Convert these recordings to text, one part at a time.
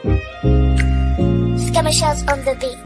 Scammers on the beat.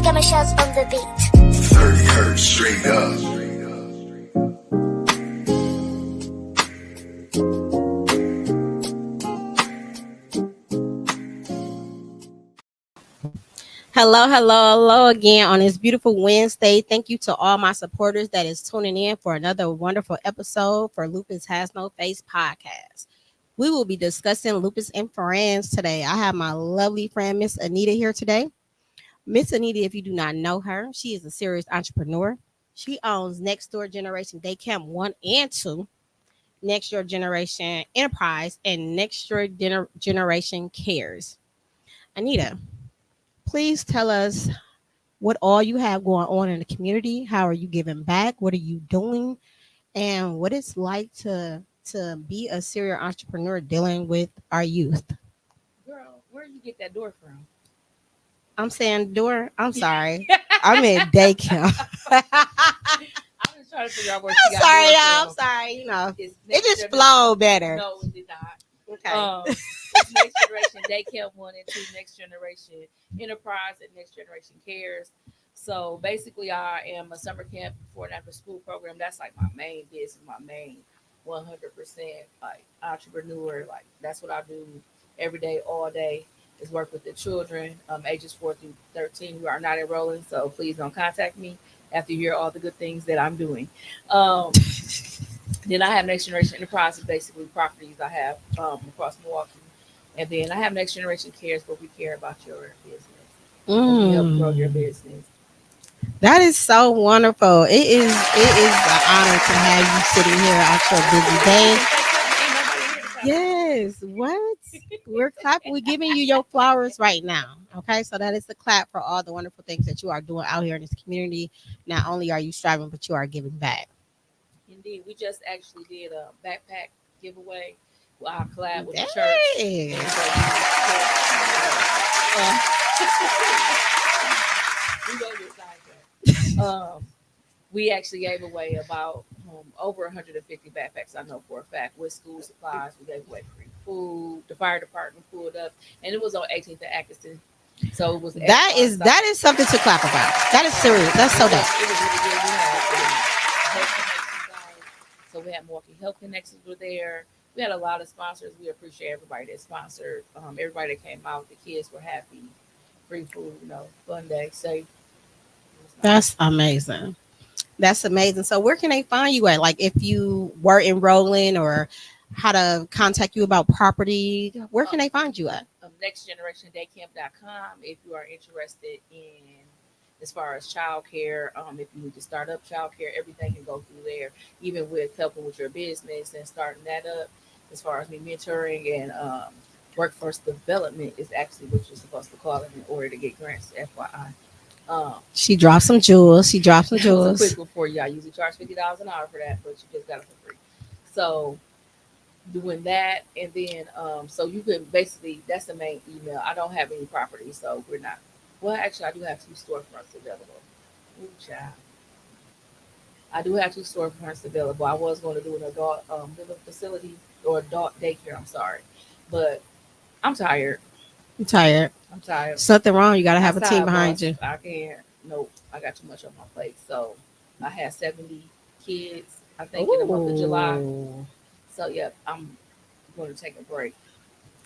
Scammers on the beat. 30 hertz straight up. Hello again on this beautiful Wednesday. Thank you to all my supporters that is tuning in for another wonderful episode for Lupus Has No Face podcast. We will be discussing lupus and friends today. I have my lovely friend, Miss Anita, here today. Miss Anita, if you do not know her, she is a serious entrepreneur. She owns Next Generation Daycamp 1 and 2, Next Generation Enterprise, and Next Generation Cares. Anita, please tell us what all you have going on in the community. How are you giving back? What are you doing? And what it's like to be a serial entrepreneur dealing with our youth. Girl, where did you get that door from? I'm saying door. I'm sorry. I'm in daycare. I was trying to figure out where she got Sorry, door y'all. from. I'm sorry. You know, It's it Next just Generation- flowed better. No, it did not. Okay. It's Next Generation Daycamp 1 and 2, Next Generation Enterprise, and Next Generation Cares. So basically, I am a summer camp before and after school program. That's like my main business, my main 100% like entrepreneur. Like that's what I do every day, all day. Is work with the children, ages 4 through 13 who are not enrolling. So please don't contact me after you hear all the good things that I'm doing. Then I have Next Generation Enterprise, basically properties I have across Milwaukee. And then I have Next Generation Cares, where we care about your business. And we help grow your business. That is so wonderful. It is an honor to have you sitting here after a busy day. Yes. What? We're clapping. We're giving you your flowers right now. Okay. So that is the clap for all the wonderful things that you are doing out here in this community. Not only are you striving, but you are giving back. Indeed. We just actually did a backpack giveaway with our collab with the church. Dang. And so we go to side we actually gave away about over 150 backpacks. I know for a fact with school supplies. We gave away free food. The fire department pulled up, and it was on 18th and Atkinson. So it was that is something to clap about. That is serious. That's so dope. It was really good. We had health connections guys. So we had Milwaukee Health Connections were there. We had a lot of sponsors. We appreciate everybody that sponsored. Everybody that came out. The kids were happy. Free food, fun day, safe. That's amazing. That's amazing. So where can they find you at? Like if you were enrolling or how to contact you about property, where can they find you at? NextGenerationDaycamp.com if you are interested in as far as childcare. If you need to start up childcare, everything can go through there, even with helping with your business and starting that up. As far as me mentoring and workforce development is actually what you're supposed to call it in order to get grants, FYI. She dropped some jewels. It's a quick one for you. I usually charge $50 an hour for that, but you just got it for free. So doing that, and then so you can basically, that's the main email. I don't have any property, so we're not. Well, actually, I do have 2 storefronts available. Ooh, child. I do have 2 storefronts available. I was going to do an adult living facility or adult daycare. I'm sorry, but I'm tired. I'm tired. Something wrong. You got to have a team behind you. I can't. Nope. I got too much on my plate. So I had 70 kids, I think, in the month of July. So, yeah, I'm going to take a break.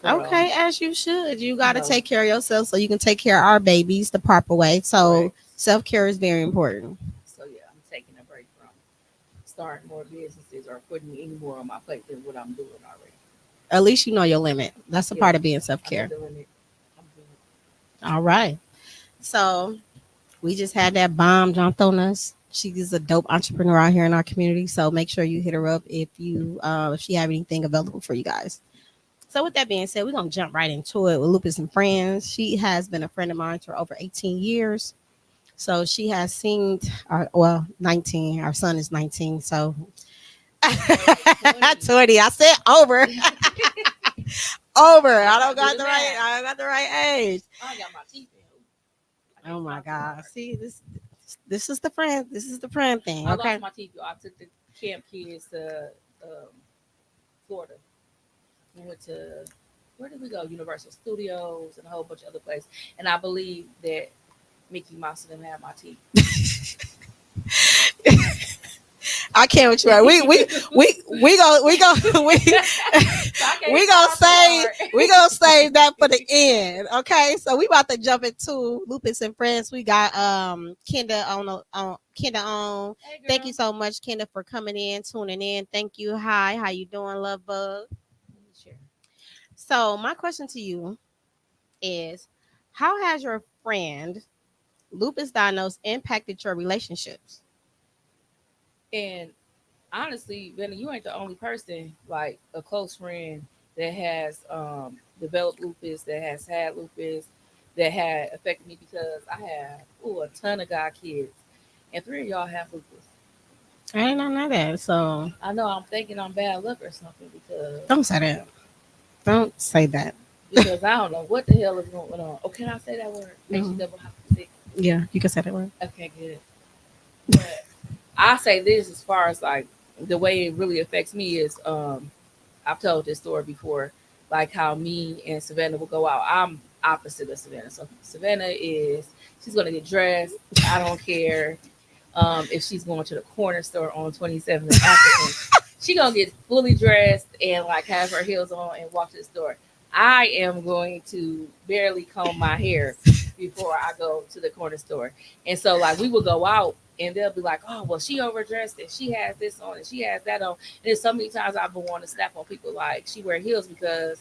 Okay, as you should. You got to take care of yourself so you can take care of our babies the proper way. So self-care is very important. So, yeah, I'm taking a break from starting more businesses or putting any more on my plate than what I'm doing already. At least you know your limit. That's a part of being self-care. All right. So We just had that bomb jumped on us. She is a dope entrepreneur out here in our community. So make sure you hit her up if she have anything available for you guys. So with that being said, we're gonna jump right into it with Lupus and Friends. She has been a friend of mine for over 18 years. So she has seen our 19. Our son is 19. So 20. I said over. Over. I don't got the right. I don't got the right age. I got my teeth in. Oh my God. See this. This is the friend. This is the friend thing. I Okay. lost my teeth, y'all. I took the camp kids to Florida. We went to, where did we go? Universal Studios and a whole bunch of other places. And I believe that Mickey Mouse didn't have my teeth. I can't with you. Right. We gonna save that for the end. Okay, so we about to jump into Lupus and Friends. We got Kenda on Kenda on. Hey, Thank you so much, Kenda, for coming in, tuning in. Thank you. Hi, how you doing, love bug? So my question to you is, how has your friend lupus diagnosed impacted your relationships? And honestly, Benny, you ain't the only person, like a close friend that has developed lupus, that has had lupus, that had affected me, because I have a ton of god kids, and 3 of y'all have lupus. I did not know that. So I know I'm thinking I'm bad luck or something, because don't say that. Don't say that. because I don't know what the hell is going on. Oh, can I say that word? Makes you double sick. Yeah, you can say that word. Okay, good. But I say this as far as like the way it really affects me is I've told this story before, like how me and Savannah will go out. I'm opposite of Savannah. So Savannah she's gonna get dressed. I don't care. If she's going to the corner store on 27th and African, she gonna get fully dressed and like have her heels on and walk to the store. I am going to barely comb my hair before I go to the corner store. And so like we will go out and they'll be like, oh, well, she overdressed and she has this on and she has that on. And there's so many times I've been wanting to snap on people like she wear heels because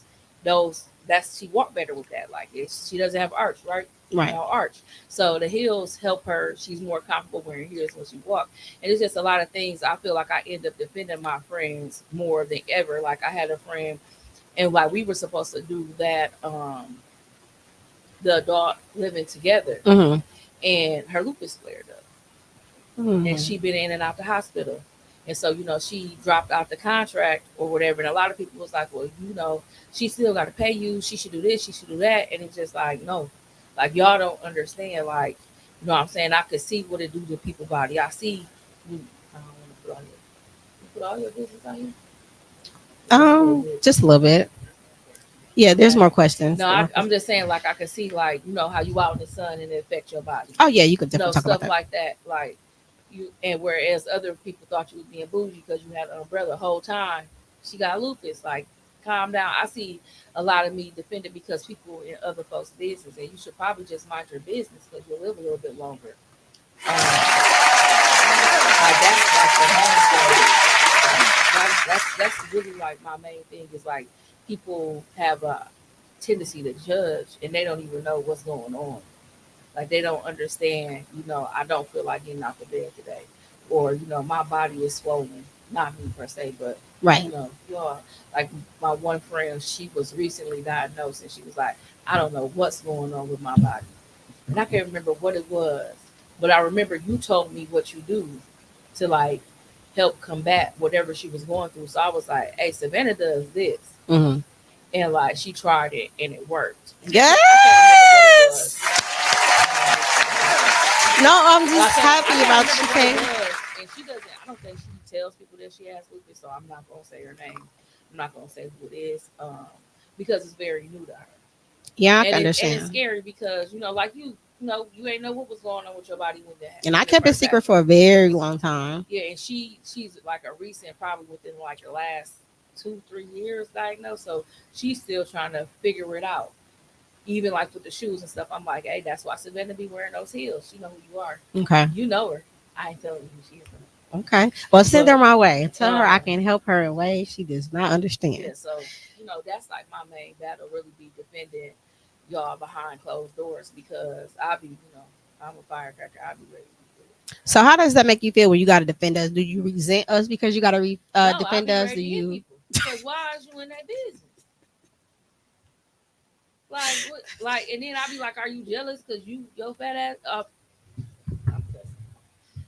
she walk better with that. Like she doesn't have arch, right? Right. No arch. So the heels help her. She's more comfortable wearing heels when she walk. And it's just a lot of things. I feel like I end up defending my friends more than ever. Like I had a friend and like we were supposed to do that the adult living together, and her lupus flared up, and she been in and out the hospital, and so she dropped out the contract or whatever. And a lot of people was like, well, she still got to pay you. She should do this. She should do that. And it's just like, no, like y'all don't understand. Like, what I'm saying? I could see what it do to people's body. I see. I don't want to put all your business on you. Just a little bit. Yeah, there's more questions. No, I'm just saying, like, I can see, like, how you out in the sun and it affect your body. Oh yeah, you could definitely talk stuff about that. Like that, like you. And whereas other people thought you was being bougie because you had an umbrella the whole time, she got lupus. Like, calm down. I see a lot of me defended because people in other folks' business, and you should probably just mind your business because you'll live a little bit longer. Like that's like the main thing. That's really like my main thing is like people have a tendency to judge and they don't even know what's going on. Like they don't understand, I don't feel like getting out the bed today. Or, my body is swollen. Not me per se, but right. Y'all, like my one friend, she was recently diagnosed and she was like, I don't know what's going on with my body. And I can't remember what it was, but I remember you told me what you do to like help combat whatever she was going through. So I was like, hey, Savannah does this. And like she tried it and it worked. Yes. No, I'm just happy about you. And she doesn't. I don't think she tells people that she has lupus, so I'm not gonna say her name. I'm not gonna say who it is, because it's very new to her. Yeah, I understand. And it's scary because like you ain't know what was going on with your body when that happened. And I kept it secret for a very long time. Yeah, and she's like a recent, probably within like the last 2-3 years diagnosed, so she's still trying to figure it out. Even like with the shoes and stuff, I'm like, hey, that's why Savannah be wearing those heels. She know who you are. Okay. You know her. I ain't telling you who she is. Okay. Well, send her my way. Tell her I can help her in ways she does not understand. Yeah, so that's like my main battle, really be defending y'all behind closed doors, because I be I'm a firecracker. I'll be ready. So how does that make you feel when you got to defend us? Do you resent us because you got to No, I'll defend be us? ready Do to hit you? people because why is you in that business? Like what? Like, and then I'll be like, "Are you jealous because your fat ass up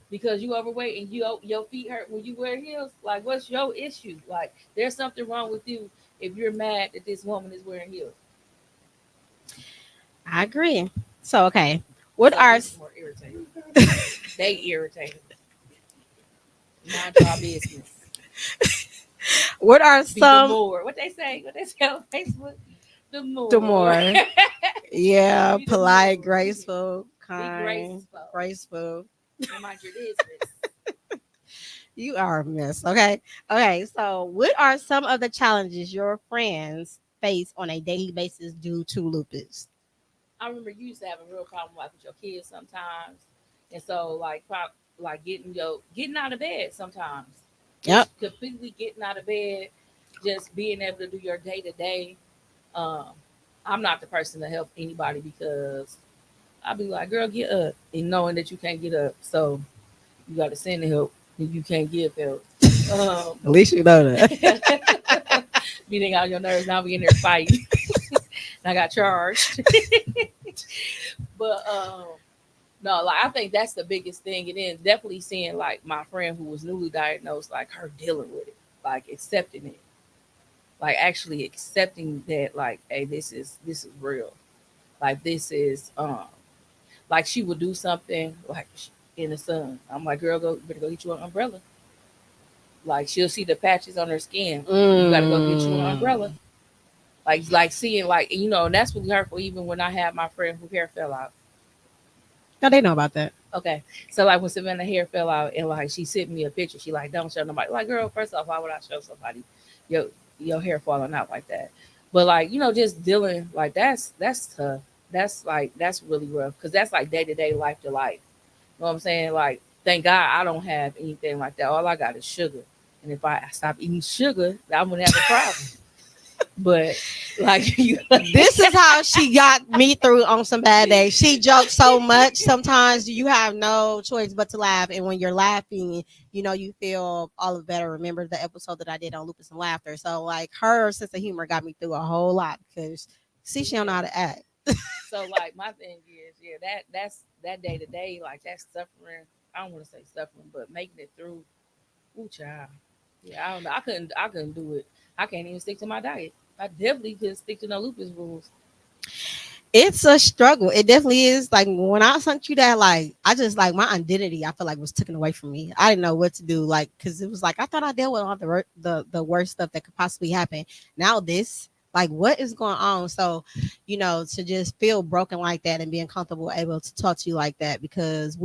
because you overweight and your feet hurt when you wear heels? Like, what's your issue? Like, there's something wrong with you if you're mad that this woman is wearing heels. I agree. So okay, what So are this is more irritating. They irritating. Mind your business. what are Be the some more. What they say? What they say on Facebook? The the more. more yeah Be the polite, more. graceful, Be kind, graceful. graceful? And mind your business. You are a mess. Okay, okay. So what are some of the challenges your friends face on a daily basis due to lupus? I remember you used to have a real problem like with your kids sometimes, and so like getting out of bed sometimes, Yep. just completely getting out of bed, just being able to do your day to day. Um, I'm not the person to help anybody because I'll be like, girl, get up, and knowing that you can't get up, so you got to send the help, and you can't give help. At least you know that. Beating out your nerves, now we in there fighting. And I got charged. But no, like I think that's the biggest thing. And then definitely seeing like my friend who was newly diagnosed, like her dealing with it, like accepting it, like actually accepting that, like, hey, this is real. Like this is like she would do something like in the sun. I'm like, girl, go better go get you an umbrella. Like she'll see the patches on her skin. You got to go get you an umbrella. Like seeing like and that's really hurtful. Even when I had my friend who hair fell out. No, they know about that. Okay, so like when Savannah hair fell out and like she sent me a picture, she like don't show nobody. Like girl, first off, why would I show somebody your your hair falling out like that? But like just dealing like that's tough. That's really rough because that's like day to day, life to life. You know what I'm saying? Like thank God I don't have anything like that. All I got is sugar, and if I stop eating sugar, I'm gonna have a problem. But like This is how she got me through on some bad days. She jokes so much. Sometimes you have no choice but to laugh. And when you're laughing, you feel all the better. Remember the episode that I did on lupus and laughter. So like her sense of humor got me through a whole lot because see, she don't know how to act. so like my thing is, yeah, that's that day to day, like that's suffering. I don't want to say suffering, but making it through. Ooh, child. Yeah, I don't know. I couldn't do it. I can't even stick to my diet. I definitely couldn't stick to no lupus rules. It's a struggle. It definitely is. Like when I sent you that, like I just like my identity. I feel like was taken away from me. I didn't know what to do. Like because it was like I thought I dealt with all the worst stuff that could possibly happen. Now this, like, what is going on? So, to just feel broken like that and being comfortable able to talk to you like that because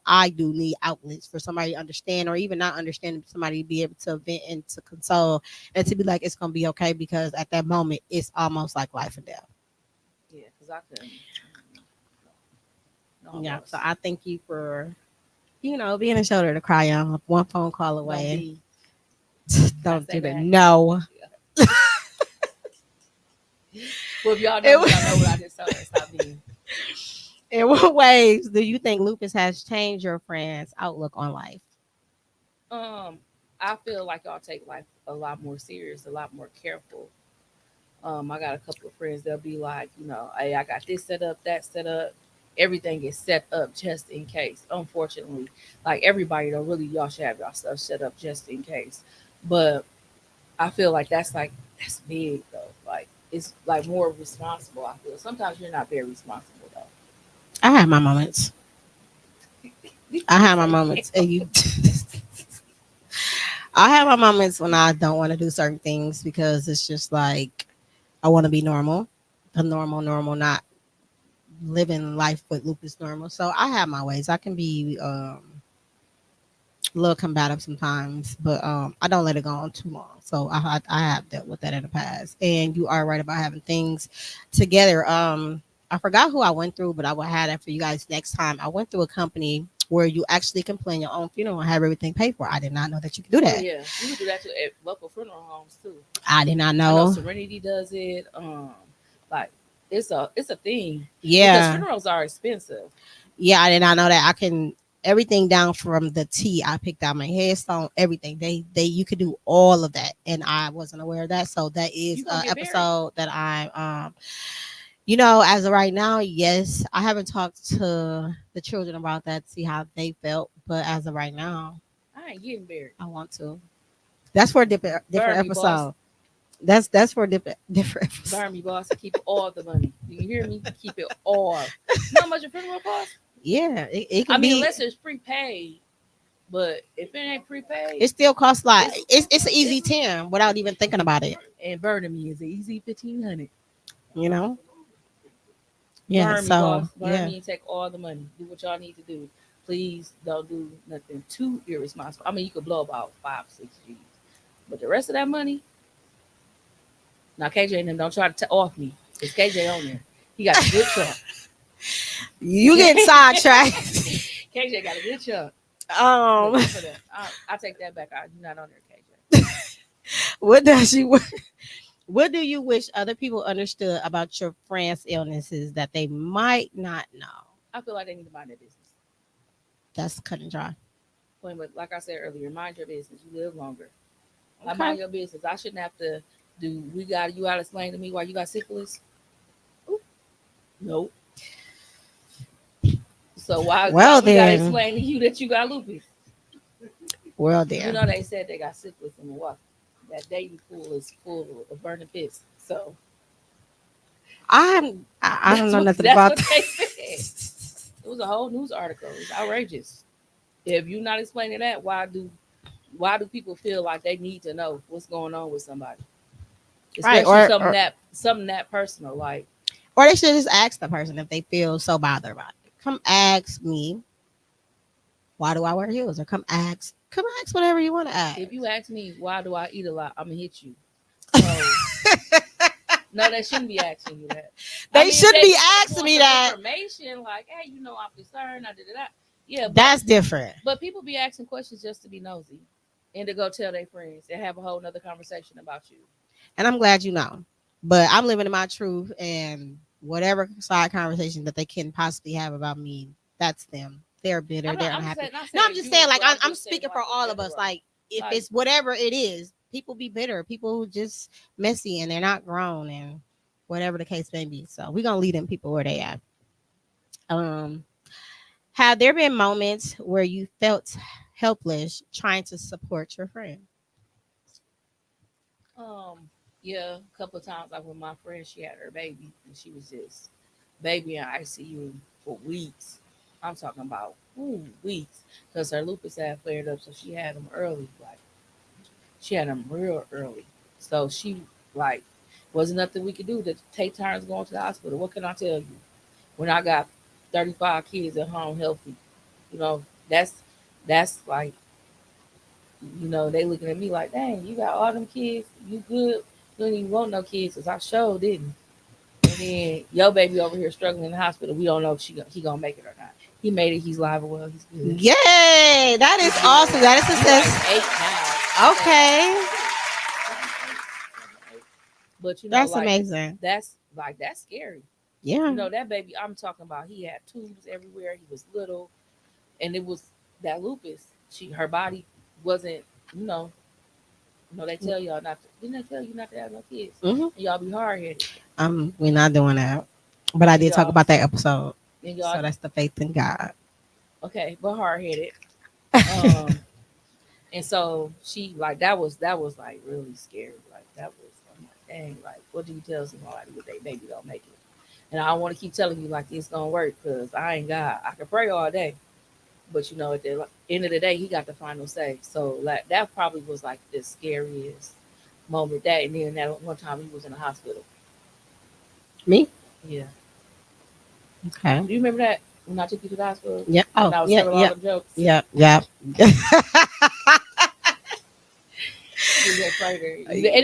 I do need outlets for somebody to understand or even not understand somebody to be able to vent and to console and to be like it's gonna be okay because at that moment it's almost like life and death. Yeah, because I couldn't. No, Yeah, so almost. I thank you for, being a shoulder to cry on, one phone call Don't away. be. Can I Don't say do that. that? No. Well, if y'all It know me, y'all know what I just told her. Stop being. In what ways do you think lupus has changed your friend's outlook on life? Um, I feel like y'all take life a lot more serious, a lot more careful. I got a couple of friends. They'll be like, hey, I got this set up, that set up. Everything is set up just in case. Unfortunately, like everybody, though, really, y'all should have y'all stuff set up just in case. But I feel like that's big though. Like it's like more responsible. I feel sometimes you're not very responsible though. I have my moments. I have my moments. And I have my moments when I don't want to do certain things because it's just like I want to be normal, the normal, not living life with lupus normal. So I have my ways. I can be a little combative sometimes, but I don't let it go on too long. So I have dealt with that in the past. And you are right about having things together. I forgot who I went through, but I will have that for you guys next time. I went through a company where you actually can plan your own funeral and have everything paid for. I did not know that you could do Oh that. yeah, you can do that too at local funeral homes too. I did not I know know. Serenity does it. Like it's a thing because Yeah. funerals are expensive. Yeah, I did not know that. I can everything down from the T. I picked out my headstone, everything. They you could do all of that, and I wasn't aware of that. So that is You gonna an get married? episode that I as of right now, yes, I haven't talked to the children about that to see how they felt, but as of right now, I ain't getting married. I want to. That's for a different Burn me, boss. episode. That's for a different episode. Burn me, boss. And keep all the money. Do you hear me? Keep it all. You know how much a funeral costs? Yeah, it I can mean, be. unless it's prepaid. But if it ain't prepaid, It still costs like it's it's an easy 10 without even thinking about it. and burning me is an easy 1,500. You know. Yeah. Burn me, So boss. Burn yeah. me and take all the money. Do what y'all need to do. Please don't do nothing too irresponsible. I mean, you could blow about 5, 6 G's, but the rest of that money. Now KJ and them don't try to off me. It's KJ on there. He got a good chunk. You get sidetracked. KJ got a good chunk. um. I take that back. You're not on there, KJ. What do you wish other people understood about your friends' illnesses that they might not know? I feel like they need to mind their business. That's cut and dry. But like I said earlier, mind your business. You live longer. I Okay. mind your business. I shouldn't have to do. You got to explain to me why you got syphilis. Ooh, nope. So why we got to then. explain to you that you got lupus? Well You then. know they said they got syphilis in Milwaukee. That dating pool is full of burning piss. So I don't know nothing that's about what they that. said. It was a whole news article. It's outrageous. If you're not explaining that, why do people feel like they need to know what's going on with somebody? Right, Especially something that personal, like Or they should just ask the person if they feel so bothered about it. Come ask me, why do I wear heels? Or come ask whatever you want to ask. if you ask me why do I eat a lot, I'm gonna hit you. So no, they shouldn't be asking you that. They shouldn't be want asking me some that. information like, hey, I'm concerned. I did that. Yeah, That's different. but people be asking questions just to be nosy and to go tell their friends and have a whole nother conversation about you. And I'm glad you know. But I'm living in my truth, and whatever side conversation that they can possibly have about me, that's them. They're bitter. They're unhappy. No, I'm just saying, like, I'm speaking for all of us. Like, if it's whatever it is, people be bitter. People who just messy and they're not grown, and whatever the case may be. So we're gonna leave them people where they at. Have there been moments where you felt helpless trying to support your friend? Yeah, a couple of times, like when my friend, she had her baby, and she was just baby in ICU for weeks. I'm talking about weeks, because her lupus had flared up, so she had them early. Like she had them real early, so she like wasn't nothing we could do to take turns going to the hospital. What can I tell you? When I got 35 kids at home healthy, you know, that's like, they looking at me like, dang, you got all them kids, you good? You don't even want no kids, because I sure didn't. And then your baby over here struggling in the hospital. We don't know if he gonna make it or not. He made it. He's live and well. He's good. Yay! That is awesome. That is success. Like 8 now. Okay. But That's like, amazing. that's scary. Yeah. That baby I'm talking about, he had tubes everywhere. He was little, and it was that lupus. Her body wasn't, they tell y'all not to. Didn't they tell you not to have no kids? Mm-hmm. And y'all be hard headed. We're not doing that. But I did talk about that episode. So that's the faith in God. Okay, but hard headed. And so she that was like really scary. Like that was, I'm like, dang, like what do you tell somebody if they baby don't make it? And I don't want to keep telling you like it's gonna work, because I ain't God. I can pray all day, but at the end of the day, he got the final say. So like that probably was like the scariest moment. That, and then that one time he was in the hospital. Me? Yeah. Okay. Do you remember that when I took you to the hospital? Yeah. Oh, I was telling all the jokes. Yeah. And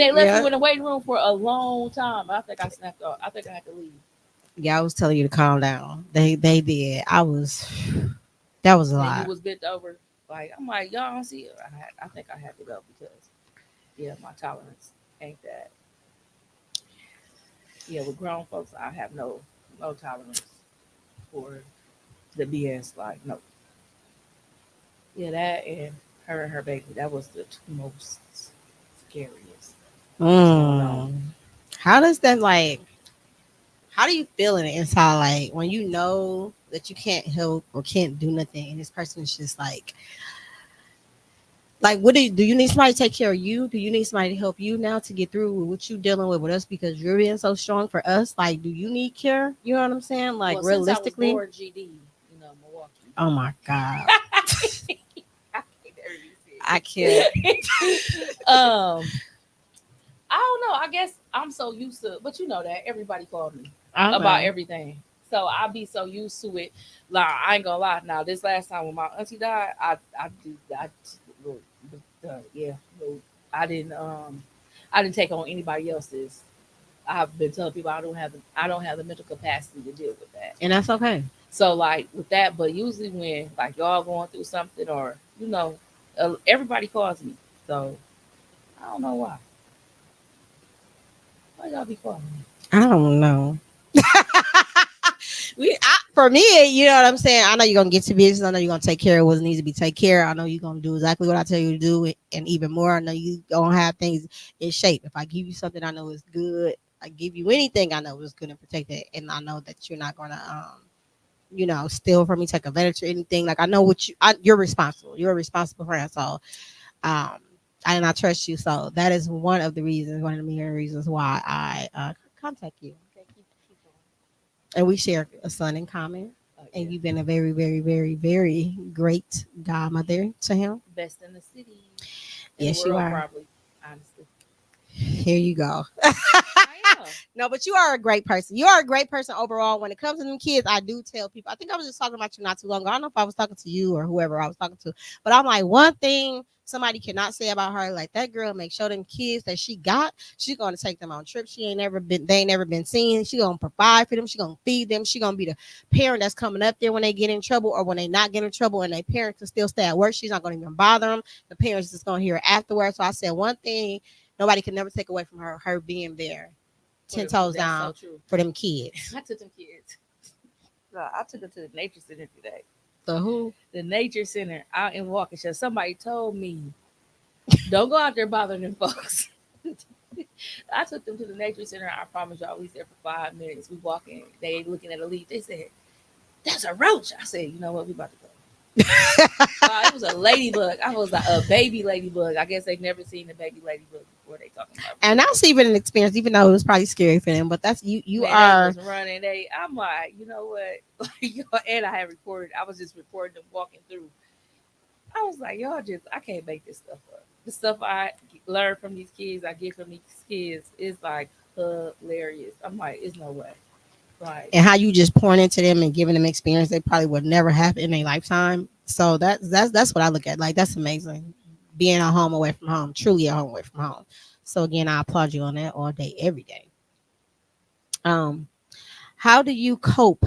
they left you in the waiting room for a long time. I think I snapped off. I think I had to leave. Yeah, I was telling you to calm down. They did. That was a lot. You was bent over. Like, I'm like, y'all don't see it. I think I had to go, because my tolerance ain't that. Yeah, with grown folks, I have no tolerance for the BS. Like, no. Yeah, that and her baby. That was the two most scariest. What's going on? Mm. How does that like? How do you feel in the inside, like when you know that you can't help or can't do nothing, and this person is just like what do you need somebody to take care of you? Do you need somebody to help you now to get through what you dealing with us because you're being so strong for us? Like, do you need care? You know what I'm saying? Like Well, since I was realistically. born GD, Milwaukee. Oh my God. I can't never be I can't. serious. I don't know. I guess I'm so used to, but you know that everybody called me about everything. So I be so used to it. Like, I ain't gonna lie. Now this last time when my auntie died, yeah, no, I didn't take on anybody else's. I've been telling people I don't have the mental capacity to deal with that. And that's okay. So like with that, but usually when like y'all going through something or everybody calls me. So I don't know why. Why y'all be calling me? I don't know. For me, you know what I'm saying? I know you're gonna get to business. I know you're gonna take care of what needs to be taken care of. I know you're gonna do exactly what I tell you to do, and even more. I know you gonna have things in shape. If I give you something I know is good, I give you anything I know is good and protected, and I know that you're not gonna steal from me, take advantage or anything. Like I know you're responsible. You're a responsible friend. So and I trust you. So that is one of the main reasons why I contact you. Okay, keep going. And we share a son in common. Oh, yeah. And you've been a very, very, very, very great godmother to him. Best in the city. Yes, you are. Probably, honestly. Here you go. I am. No, but you are a great person. You are a great person overall. When it comes to them kids, I do tell people. I think I was just talking about you not too long ago. I don't know if I was talking to you or whoever I was talking to, but I'm like, one thing somebody cannot say about her, like that girl make sure them kids that she got, she's gonna take them on trips they ain't never been seen. She gonna provide for them, she gonna feed them, she gonna be the parent that's coming up there when they get in trouble or when they not get in trouble and their parents can still stay at work. She's not gonna even bother them. The parents just gonna hear it afterwards. So I said one thing nobody can never take away from her being there 10 toes down for them kids. I took them kids. I took them to the nature center today. The who? The nature center out in Waukesha. Somebody told me, don't go out there bothering them folks. I took them to the nature center. I promise y'all, we was there for 5 minutes. We walking. They looking at a leaf. They said, "That's a roach." I said, "You know what? We about to go." It was a ladybug. I was like a baby ladybug. I guess they've never seen a baby ladybug before. They talking about. And that's even an experience, even though it was probably scary for them. But that's you. You are they was running. I'm like, you know what? And I had recorded. I was just recording them walking through. I was like, I can't make this stuff up. The stuff I learned from these kids, I get from these kids, is like hilarious. I'm like, it's no way. Like, and how you just pouring into them and giving them experience they probably would never have in their lifetime. So that's what I look at. Like that's amazing. Being at home away from home, truly at home away from home. So again, I applaud you on that all day, every day. How do you cope?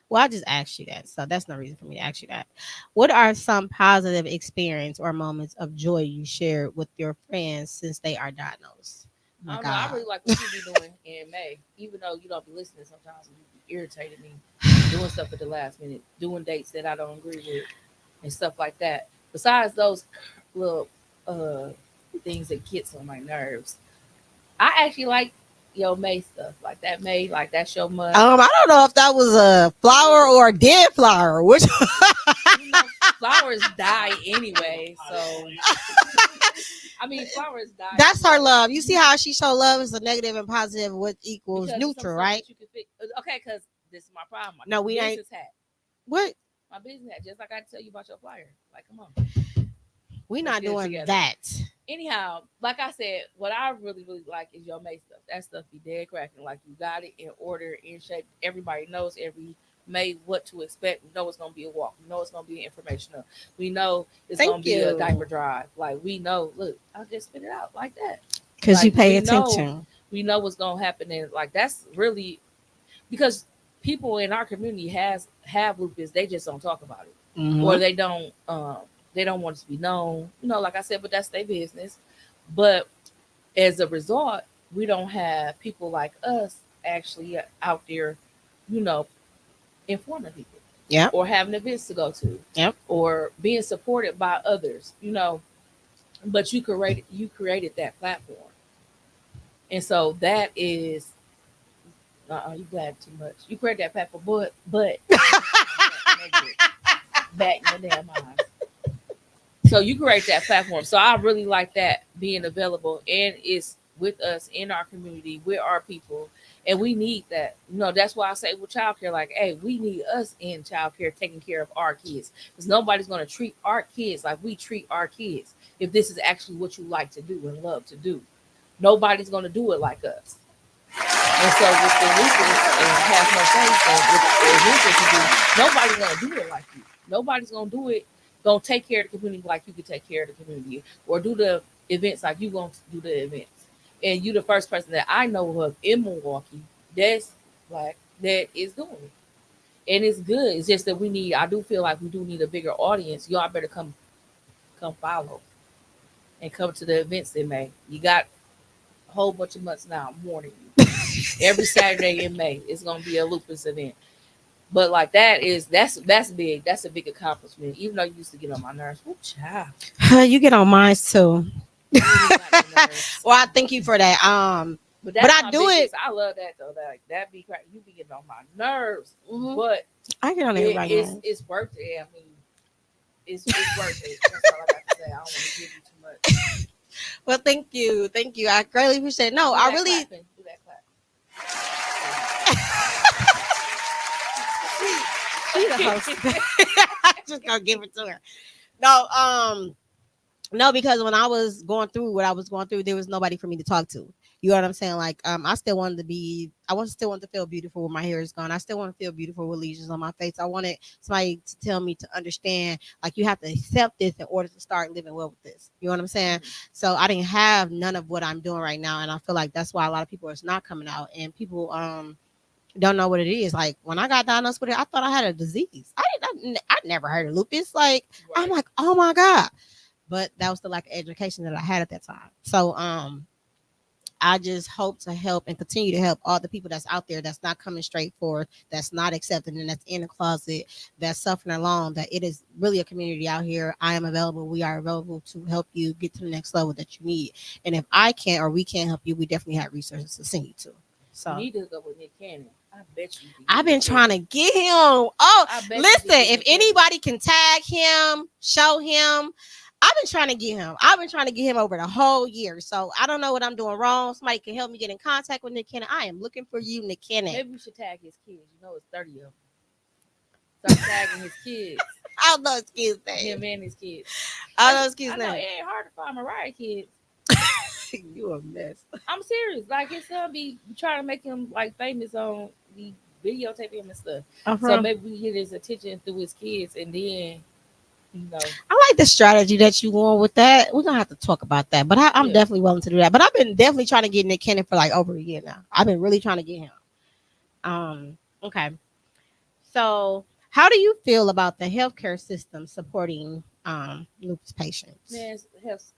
Well, I just asked you that, so that's no reason for me to ask you that. What are some positive experience or moments of joy you shared with your friends since they are diagnosed? I don't know. I really like what you be doing in May, even though you don't be listening sometimes. You be irritating me doing stuff at the last minute, doing dates that I don't agree with, and stuff like that. Besides those little things that gets on my nerves, I actually like your May stuff, like that May, like that's your month. I don't know if that was a flower or a dead flower. Which flowers die anyway, so. I mean, flowers die. That's her love. You see how she show love is a negative and positive, what equals because neutral, right? Okay, because this is my problem. No, we ain't. Hat. What? My business hat. Just like I tell you about your flyer. Like, come on. We're not doing that. Anyhow, like I said, what I really, really like is your May stuff. That stuff be dead cracking. Like you got it in order, in shape. Everybody knows every May what to expect. We know it's gonna be a walk. We know it's gonna be informational. We know it's gonna be a diaper drive. Like we know. Look, I'll just spit it out like that. Because like, you pay attention. We know what's gonna happen, and like that's really because people in our community have lupus. They just don't talk about it, or they don't want it to be known. Like I said, but that's their business. But as a result, we don't have people like us actually out there, informing people. Yeah. or having events to go to, Yep. or being supported by others, but you created that platform. And so that is you glad too much. You created that platform, but negative back in the damn eyes. So you create that platform. So I really like that being available, and it's with us in our community, with our people, and we need that. That's why I say with childcare, like, hey, we need us in childcare taking care of our kids, because nobody's going to treat our kids like we treat our kids. If this is actually what you like to do and love to do, nobody's going to do it like us. And so with the lupus and has no face, and with the events that you do, nobody's gonna do it like you. Nobody's gonna take care of the community like you could take care of the community, or do the events like you gonna do the events. And you the first person that I know of in Milwaukee that's like that is doing it. And it's good. It's just that I do feel like we do need a bigger audience. Y'all better come follow and come to the events in May. You got a whole bunch of months now. I'm warning you. Every Saturday in May, it's gonna be a lupus event. But like that's big. That's a big accomplishment. Even though you used to get on my nerves. Oh, child. You get on mine too. You really got my nerves. Well, I thank you for that. But But I my do biggest- it. I love that though. That be crazy. You be getting on my nerves. Mhm. But I get on everybody. it's worth it. I mean, it's worth it. That's all I got to say. I don't want to give you too much. Well, thank you. I greatly appreciate it. No, Do I that really. clapping. Do that clap. She the host. I just gonna give it to her. No, because when I was going through what I was going through, there was nobody for me to talk to. You know what I'm saying? Like, I still wanted to still want to feel beautiful when my hair is gone. I still want to feel beautiful with lesions on my face. I wanted somebody to tell me to understand, like, you have to accept this in order to start living well with this. You know what I'm saying? So I didn't have none of what I'm doing right now, and I feel like that's why a lot of people are not coming out, and people don't know what it is. Like, when I got diagnosed with it, I thought I had a disease. I never heard of lupus. Like, Right. I'm like, oh my god. But that was the lack of education that I had at that time. So I just hope to help and continue to help all the people that's out there that's not coming straight forward, that's not accepting, and that's in the closet, that's suffering alone. That it is really a community out here. I am available. We are available to help you get to the next level that you need. And if I can't or we can't help you, we definitely have resources to send you to. You So need to hook up with Nick Cannon. I bet you. I've been trying to get him. Oh, I bet you listen, can get if him. anybody can tag him, show him. I've been trying to get him. I've been trying to get him over the whole year. So I don't know what I'm doing wrong. Somebody can help me get in contact with Nick Cannon. I am looking for you, Nick Cannon. Maybe we should tag his kids. It's 30 of them. Start tagging his kids. I don't know his kid's Him name. and his kids. I don't know his kid's I know it name. ain't hard to find Mariah kids. You a mess. I'm serious. Like, his son be trying to make him like famous on the videotape him and stuff. So maybe we get his attention through his kids, and then I like the strategy that you want with that. We're gonna have to talk about that, but I'm Yeah. definitely willing to do that. But I've been definitely trying to get Nick Cannon for like over a year now. I've been really trying to get him. Okay. So, how do you feel about the healthcare system supporting lupus patients? man, the health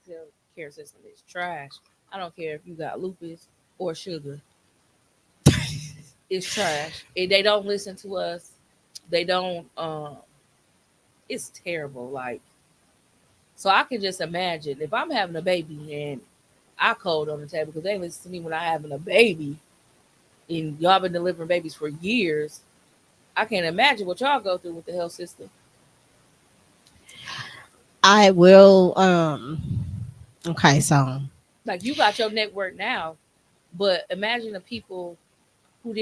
care system is trash. I don't care if you got lupus or sugar. It's trash. If they don't listen to us, they don't. It's terrible. Like, so I can just imagine if I'm having a baby and I cold on the table because they listen to me when I having a baby, and y'all been delivering babies for years. I can't imagine what y'all go through with the health system. I will. Okay, so Like, you got your network now, but imagine the people who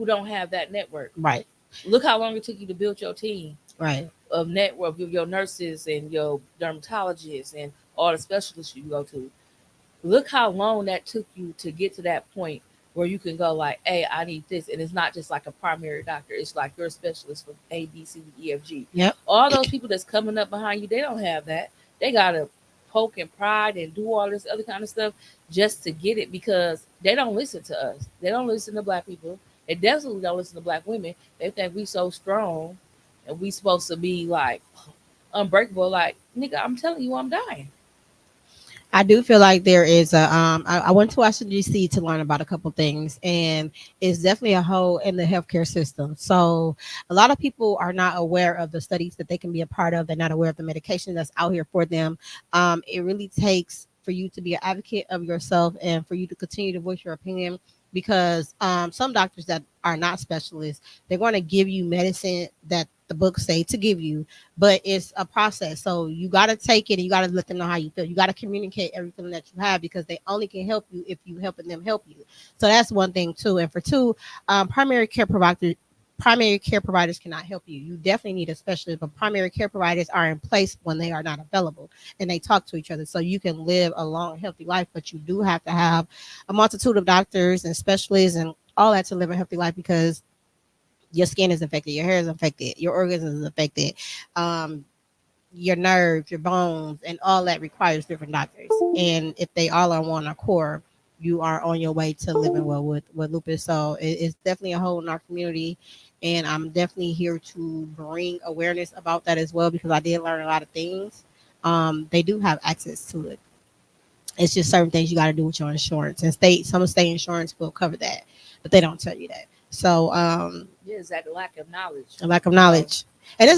don't have that network. right, Look how long it took you to build your team right. of network of your nurses and your dermatologists and all the specialists you go to. Look how long that took you to get to that point where you can go like, hey, I need this. And it's not just like a primary doctor. It's like you're a specialist for A, B, C, D, E, F, G. Yep. All those people that's coming up behind you, they don't have that. They got to poke and pride and do all this other kind of stuff just to get it, because they don't listen to us. They don't listen to Black people. They definitely don't listen to Black women. They think we so strong and we supposed to be like unbreakable. Like, nigga, I'm telling you, I'm dying. I do feel like there is a I went to Washington DC to learn about a couple things, and it's definitely a hole in the healthcare system. So a lot of people are not aware of the studies that they can be a part of. They're not aware of the medication that's out here for them. It really takes for you to be an advocate of yourself and for you to continue to voice your opinion, because some doctors that are not specialists, they're going to give you medicine that the books say to give you, but it's a process. So you got to take it and you got to let them know how you feel. You got to communicate everything that you have, because they only can help you if you helping them help you. So that's one thing too. And for two, primary care providers cannot help you. You definitely need a specialist, but primary care providers are in place when they are not available, and they talk to each other so you can live a long, healthy life. But you do have to have a multitude of doctors and specialists and all that to live a healthy life, because your skin is affected, your hair is affected, your organs is affected, um, your nerves, your bones, and all that requires different doctors. And if they all are one accord, you are on your way to living well with lupus. So it's definitely a hole in our community. And I'm definitely here to bring awareness about that as well, because I did learn a lot of things. They do have access to it. It's just certain things you got to do with your insurance, and some state insurance will cover that, but they don't tell you that. So Yeah, it's that lack of knowledge. a lack of knowledge. And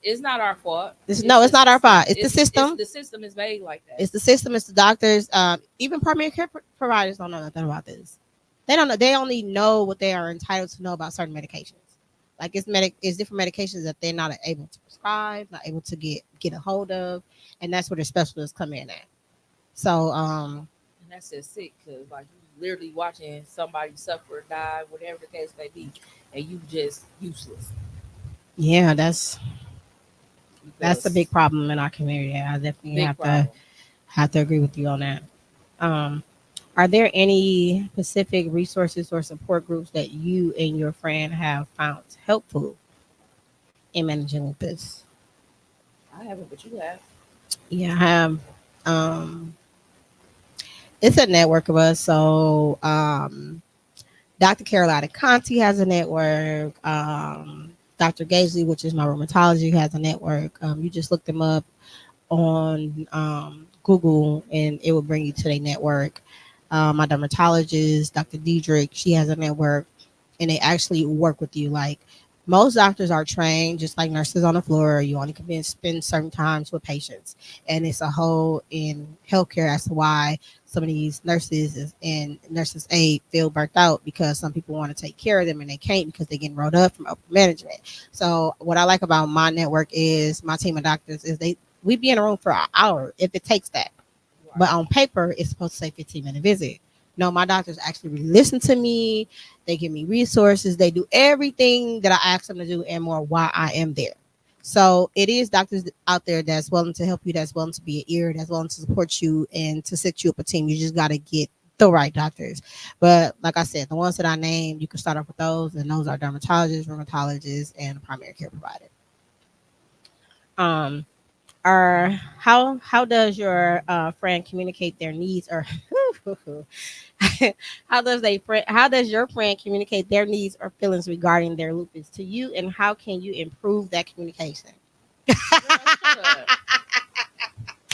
It's not our fault. it's not our fault. It's the system. The system is made like that. It's the system. It's the doctors. Even primary care providers don't know nothing about this. They don't know. They only know what they are entitled to know about certain medications. Like it's different medications that they're not able to prescribe, not able to get a hold of, and that's where the specialists come in at. So and that's just sick, because like you literally watching somebody suffer, die, whatever the case may be, and you just useless. yeah, that's Because a big problem in our community. I definitely big problem. have to agree with you on that. Are there any specific resources or support groups that you and your friend have found helpful in managing lupus? I haven't, but you have. Yeah, I have. Um, it's a network of us. So Dr. Carolina Conti has a network. Dr. Gazley, which is my rheumatology, has a network. You just look them up on Google, and it will bring you to their network. My dermatologist, Dr. Diedrich, she has a network, and they actually work with you. Like most doctors are trained, just like nurses on the floor. You only can spend certain times with patients, and it's a whole in healthcare as to why some of these and nurses aid feel burnt out, because some people want to take care of them and they can't because they're getting rolled up from upper management. So what I like about my network is my team of doctors is we be in a room for an hour if it takes that. But on paper, it's supposed to say 15-minute visit. No, my doctors actually really listen to me. They give me resources. They do everything that I ask them to do and more while I am there. So it is doctors out there that's willing to help you, that's willing to be an ear, that's willing to support you and to set you up a team. You just got to get the right doctors. But like I said, the ones that I named, you can start off with those, and those are dermatologists, rheumatologists, and primary care provider. Um, how does your friend communicate their needs, or how does your friend communicate their needs or feelings regarding their lupus to you, and how can you improve that communication? Girl, shut up.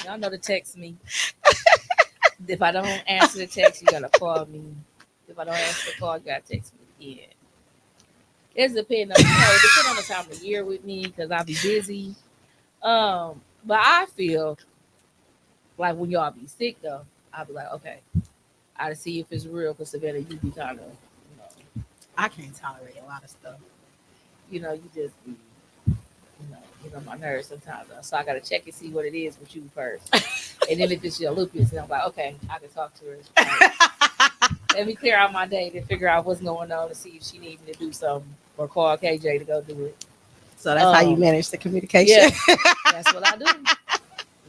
Y'all know to text me. If I don't answer the text, you gotta call me. If I don't answer the call, you gotta text me again. It depends on it depends on the time of year with me, because I'll be busy. But I feel like when y'all be sick though, I'll be like, okay, I see if it's real, because Savannah, you be kind of, I can't tolerate a lot of stuff. you just be, get on my nerves sometimes. So I gotta check and see what it is with you first. And then if it's your lupus, and I'm like, okay, I can talk to her. Like, let me clear out my day to figure out what's going on to see if she needs me to do something, or call KJ to go do it. So that's how you manage the communication. Yeah, that's what I do.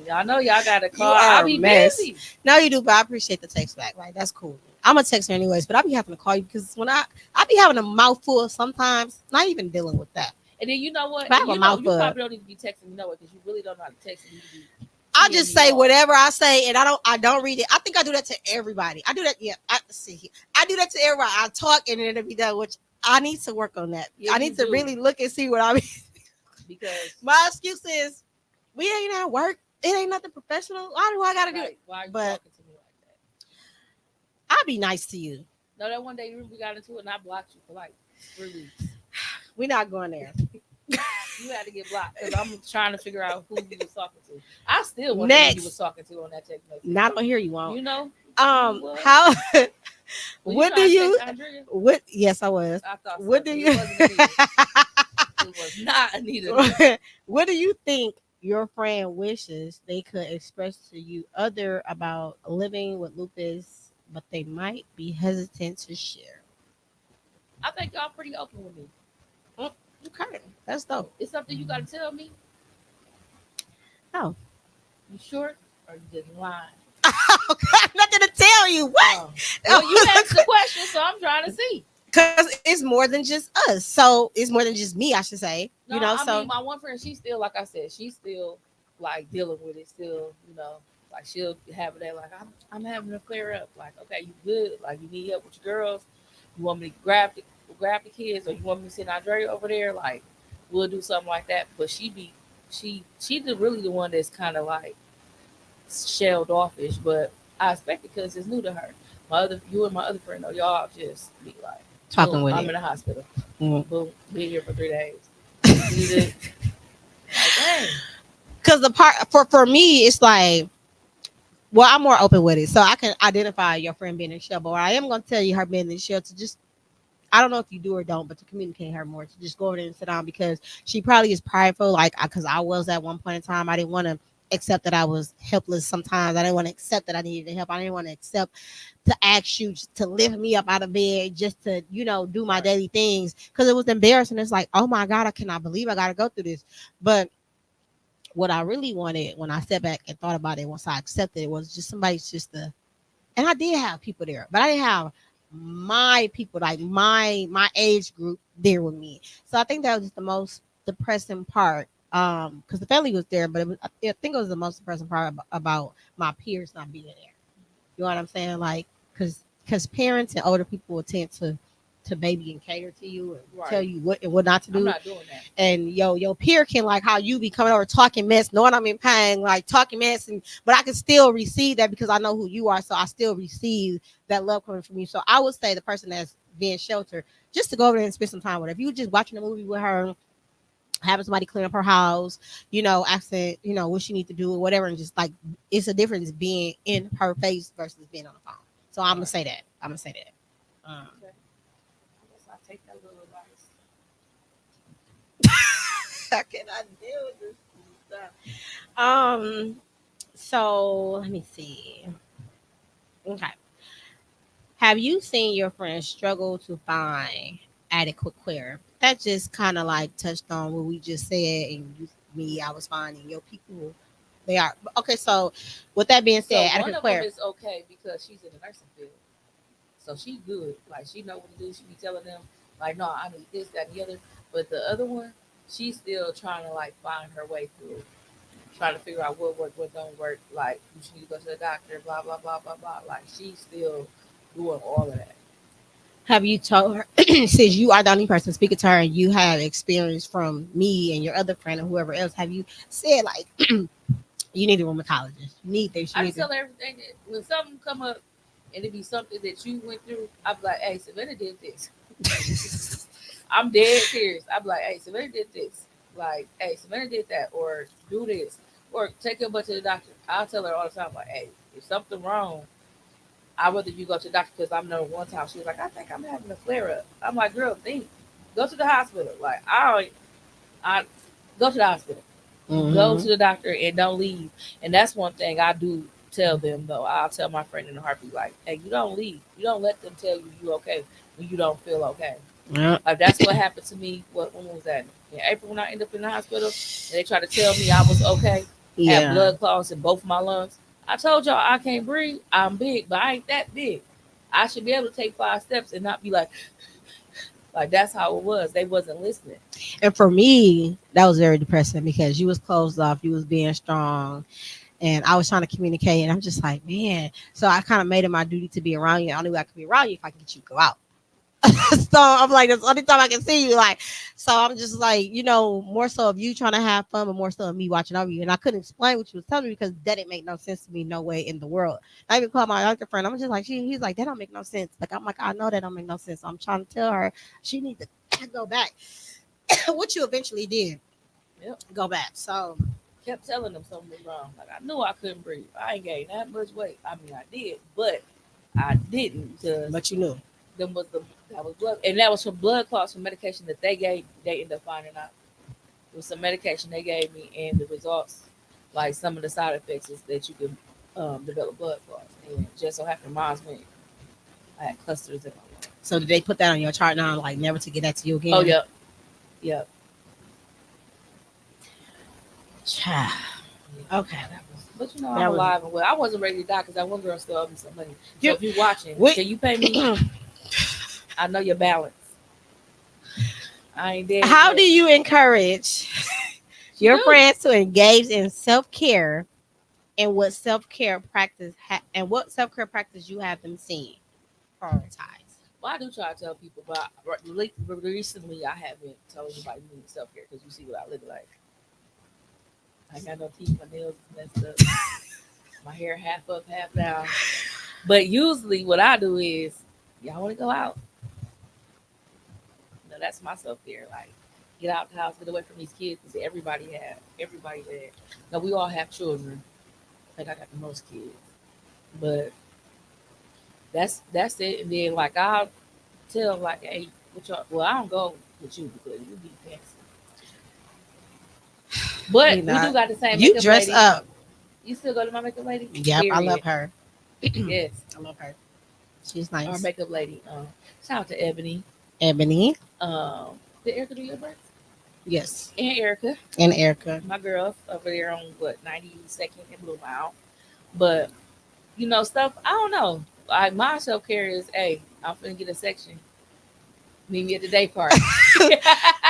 Y'all know y'all gotta call. I'll be busy. No, you do, but I appreciate the text back. Right, that's cool. I'm a texter anyways, but I be having to call you because when I be having a mouthful sometimes, not even dealing with that. And then you know what? If I have a You mouthful. probably don't need to be texting me, because you really don't know how to text me. I just say whatever I say, and I don't read it. I think I do that to everybody. I do that. Yeah, I do that to everybody. I talk and then it'll be done. Which I need to work on that. Yeah, I need to really look and see what I mean. Because my excuse is we ain't at work. It ain't nothing professional. Why do I gotta do Like, it? why are you But talking to me like that? I'll be nice to you. No, that one day we got into it and I blocked you for like 3 weeks. We're not going there. You had to get blocked because I'm trying to figure out who you was talking to. I still wonder who you was Next, talking to on that text message. not on here. You won't. You know? How? Were What do trying to you? text Andrea? What? Yes, I was. I thought so. What do So you? it wasn't Anita. It was not Anita. What do you think your friend wishes they could express to you other about living with lupus, but they might be hesitant to share? I think y'all pretty open with me. Mm, okay, that's dope. It's something you got to tell me. Oh, You sure? Or you just lying? nothing to tell you. What? Oh. Well, you asked the question, so I'm trying to see. Because it's more than just us. So it's more than just me, I should say. No, You know, I so mean, my one friend, she's still, like I said, she's still like dealing with it. Still, like she'll have it there. Like I'm having a flare up. Like, okay, you good? Like you need help with your girls? You want me to grab the kids, or you want me to send Andrea over there? Like, we'll do something like that. But she's really the one that's kind of like shelled offish. But I expect it because it's new to her. You and my other friend, though, y'all just be like talking boom, with I'm it. in the hospital. Mm. Boom, be here for 3 days. Like, dang. Because the part for me, it's like, well, I'm more open with it, so I can identify your friend being in shell. But I am going to tell you her being in shell to just, I don't know if you do or don't, but to communicate her more, to just go over there and sit down, because she probably is prideful. Like, because I was at one point in time, I didn't want to accept that I was helpless. Sometimes I didn't want to accept that I needed help. I didn't want to accept to ask you to lift me up out of bed just to, do my Right. daily things, because it was embarrassing. It's like, oh my God, I cannot believe I got to go through this. But what I really wanted when I stepped back and thought about it, once I accepted it, was just somebody's just to, and I did have people there, but I didn't have my people, like my age group there with me. So I think that was just the most depressing part. Because the family was there, but I think it was the most depressing part about my peers not being there. You know what I'm saying? Like, because parents and older people will tend to baby and cater to you and tell Right. you what and what not to do. I'm not doing that. And your peer can, like, how you be coming over talking mess, knowing I'm in pain, like talking mess, but I can still receive that because I know who you are, so I still receive that love coming from you. So I would say the person that's being sheltered, just to go over there and spend some time with her. If you just watching a movie with her, having somebody clean up her house, asking, what she need to do or whatever, and just like, it's a difference being in her face versus being on the phone. So I'm gonna say that. Okay. I guess I'll take that little advice. How can I deal with this stuff? So let me see. Okay. Have you seen your friends struggle to find adequate care? That just kind of like touched on what we just said, and me, I was finding your people. They are okay. So, with that being So said, one adequate of them care. is okay because she's in the nursing field. So she good. Like she know what to do. She be telling them like, no, I need this, that, and the other. But the other one, she's still trying to like find her way through it. Trying to figure out what don't work. Like you should need to go to the doctor, blah blah blah blah blah. Like she's still doing all of that. Have you told her, since you are the only person speaking to her, and you have experience from me and your other friend or whoever else? Have you said like, you need a rheumatologist? You need this. You I need just tell her everything that when something come up and it be something that you went through, I be like, hey, Savannah did this. I'm dead serious. I be like, hey, Savannah did this. Like, hey, Savannah did that, or do this, or take your butt to the doctor. I'll tell her all the time, like, hey, if something wrong, I'd rather you go to the doctor because I'm know one time she was like, I think I'm having a flare up. I'm like, girl, think, go to the hospital. Like, I go to the hospital. Go to the doctor and don't leave. And that's one thing I do tell them though. I'll tell my friend in a heartbeat, like, hey, you don't leave. You don't let them tell you okay when you don't feel okay. Yeah. Like that's what happened to me. When was that? In April when I ended up in the hospital and they tried to tell me I was okay. Had blood clots in both my lungs. I told y'all I can't breathe. I'm big, but I ain't that big. I should be able to take 5 steps and not be like that's how it was. They wasn't listening. And for me, that was very depressing because you was closed off, you was being strong, and I was trying to communicate, and I'm just like, man. So I kind of made it my duty to be around you. The only way I could be around you if I can get you to go out. So I'm like, that's the only time I can see you. Like, so I'm just like, more so of you trying to have fun, but more so of me watching over you. And I couldn't explain what you was telling me because that didn't make no sense to me, no way in the world. I even called my other friend. I'm just like, he's like, that don't make no sense. Like, I'm like, I know that don't make no sense. So I'm trying to tell her she needs to go back. What you eventually did, Yep. go back. So Kept telling them something was wrong. Like I knew I couldn't breathe. I ain't gained that much weight. I mean, I did, but I didn't because but you knew. them was the that was blood, and that was from blood clots from medication that they gave. They ended up finding out it was some medication they gave me, and the results, like some of the side effects, is that you can develop blood clots. And just so happened, mine went. I had clusters in my lungs. So did they put that on your chart now, like never to get that to you again? Oh yep, yep. Child. Okay. That was, but you know, That I'm was- alive and well. I wasn't ready to die because that one girl still owed me some money. So You- if you're watching, Wait. can you pay me? I know your balance. I ain't dead. How yet. do you encourage your do. friends to engage in self-care and what self-care practice you have them seen prioritize? Well, I do try to tell people, but recently I haven't told anybody you need self care because you see what I look like. I got no teeth, my nails is messed up, my hair half up, half down. But usually, what I do is, y'all want to go out? No, that's my self care. Like, get out the house, get away from these kids because everybody had. Now we all have children. Like I got the most kids, but that's it. And then like I'll tell like, hey, what y'all? Well, I don't go with you because you be fancy. But You we not. do got the same. You makeup dress lady. up. You still go to my makeup lady? Yep, I love Period. her. Yes, I love her. She's our nice. makeup lady. Shout out to Ebony. Ebony. Did Erica do your birth? Yes. And Erica, And Erica. my girls over there on what 92nd and Blue Mile. But stuff. I don't know. Like my self care is, hey, I'm finna get a section. Meet me at the day party.